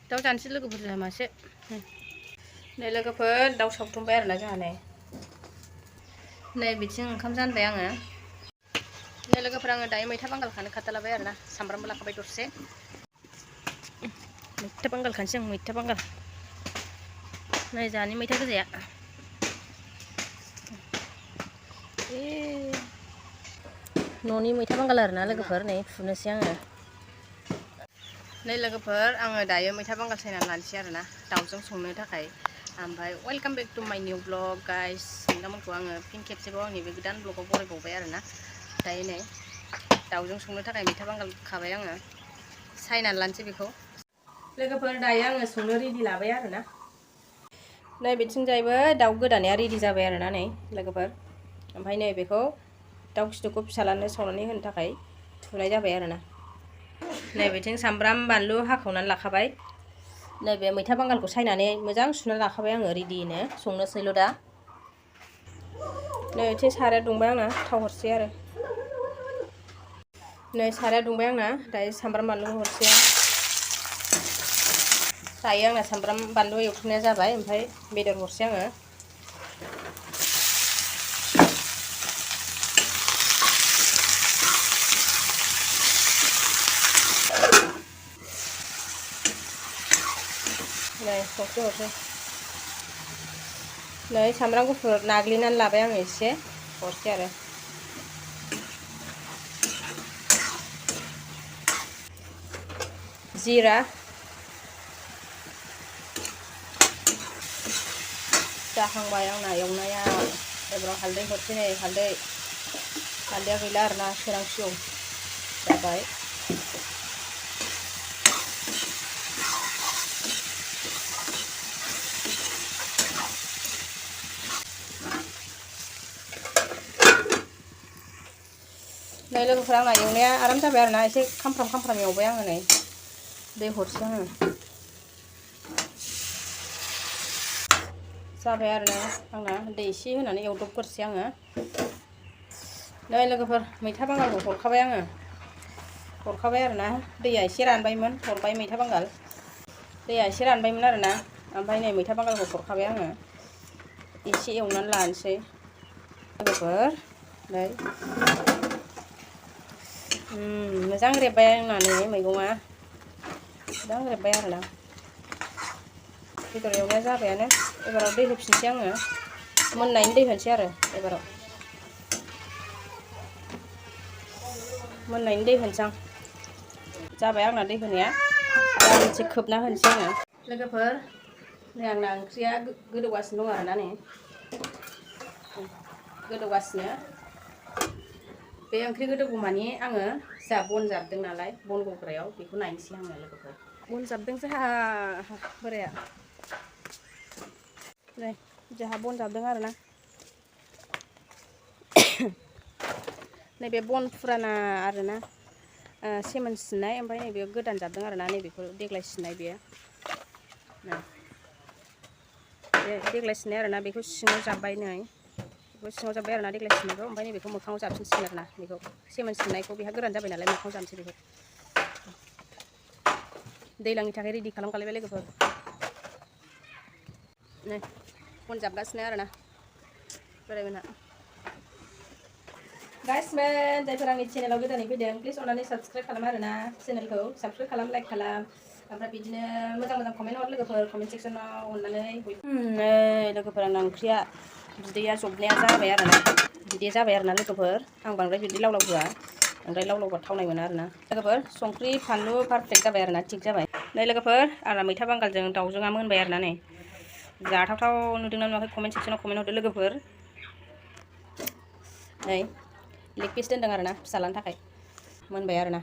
दाउ जानोसै लोगोफोरजों मासे नै लोगोफोर दाउ सावथुमबाय आरोना जोंहा नै बिथिं ओंखाम जानबाय आङो नै लोगोफोर आङो दायो मैथा बांगाल खानो खाथालाबाय आरोना सामब्रामबो लाखाबाय दरसे मैथा बांगाल खानोसै आं मैथा बांगाल नै जानि मैथा गोजाया न'नि मैथा बांगाल आरोना लोगोफोर नै फुनोसै आङो नै लोगोफोर आङो दायो मैथा बांगाल सायनानै लानोसै आरोना दाउजों संनो थाखाय ओमफ्राय वेलकाम बेक टु माय निउ ब्लग गाइस नोंथांमोनखौ आङो फिन खेबसेबाव आंनि बे गोदान ब्लगाव बरायबावबाय आरोना दायो नै दाउजों संनो थाखाय मैथा बांगाल खाबाय आङो सायनानै लानोसै बेखौ लोगोफोर दायो आङो संनो रेडि लाबाय आरोना नै बिथिंजायबो दाउ गोदानाया रेडि जाबाय आरोना नै लोगोफोर ओमफ्राय नै बेखौ दाउ खिथुखौ फिसालानो सावनानै होनो थाखाय थुनाय जाबाय आरोना नै बिथिं सामब्राम बानलु हाखावनानै लाखाबाय नैबे मैथा बांगालखौ सायनानै मोजां सुनानै लाखाबाय आङो रेडिनो संनोसैल' दा नै एसे साराया दुंबाय आंना थाव हरसै आरो नै साराया दुंबाय आंना दायो सामब्राम बानलु हरसै दायो आंना सामब्राम बानलु एवथुमनाया जाबाय ओमफ्राय बेदर हरसै आङो नै संख्रि हरसै नै सामब्राम गुफुर नाग्लिनानै लाबाय आङो एसे हरसै आरो जिरा जाखांबाय आंना एवनाया एबाराव हालदै हरसै नै हालदैया गैला आरोना सोरांसिगौ जाबाय नै लोगोफोर आंना एवनाया आराम जाबाय आरोना एसे खामफ्राम एवबाय आङो नै दै हरसै आङो जाबाय आरोना आंना दै एसे होनानै एवदबग्रोसै आङो नै लोगोफोर मैथा बांगालखौ हरखाबाय आङो आरोना दैया एसे रानबायमोन हरबाय मैथा बांगाल दैया एसे रानबायमोन आरोना ओमफ्राय नै मैथा बांगालखौ हरखाबाय आङो एसे एवनानै लानोसै लोगोफोर नै मोजां रेबबाय आंना नै मैगङा मोजां रेबबाय आरोना बेदर एवनाया जाबायानो एबाराव दै होफिनसै आङो मोननायनि दै होनोसै आरो एबाराव मोननायनि दै होनोसै आं जाबाय आंना दै होनाया मोनसे खोबना होनोसै आङो लोगोफोर नै आंना ओंख्रिया गोदौगासिनो दं आरोना नै गोदौगासिनो बे ओंख्रि गोदौगौमानि आङो जा बन जाबदों नालाय बन गग्रायाव बेखौ नायनोसै आङो लोगोफोर बन जाबदों जोंहा बोराया नै जोंहा बन जाबदों आरोना नैबे बन फुराना आरोना सेमोन सिननाय ओमफ्राय नैबे गोदान जाबदों आरोना नैबेखौ देग्लाय सिननाय बेयो देग्लाय सिननाय आरोना बेखौ सिङाव जाब्बाय नै बेखौ सिङाव जाब्बाय आरोना देग्लाय सिननायखौ ओमफ्राय नैबेखौ मोखाङाव जाबसिनसिगोन आरोना बेखौ सेमोन सिननायखौ बेहा गोरान जाबाय नालाय मोखाङाव जानोसै बेखौ दैज्लांनि थाखाय रेडि खालामखालायबाय लोगोफोर नै बन जाबगासिनो आरोना बोरायमोनहा गाइसमोन जायफोर आंनि चेनेलाव गोदानै फैदों प्लिज अननानै साबस्क्राइब खालाम आरोना चेनेलखौ साबस्क्राइब खालाम लाइक खालाम ओमफ्राय बिदिनो मोजां कमेन्ट हर लोगोफोर कमेन्ट सेक्सनाव अननानै नै लोगोफोर आंना ओंख्रिया बिदैया जबनाया जाबाय आरोना बिदै जाबाय आरोना लोगोफोर आं बांद्राय बिदि लाव लाव होआ बांद्राय लाव लावबा थावनाय मोना आरोना लोगोफोर संख्रि फानलु पारफेक्ट जाबाय आरोना थिग जाबाय नै लोगोफोर आंना मैथा बांगालजों दाउजोंआ मोनबाय आरोना नै जाथावथाव नुदोंना नुवाखै कमेन्ट सेक्सनाव कमेन्ट हरदो लोगोफोर नै लेग पिस दोनदों आरोना फिसालानि थाखाय मोनबाय आरोना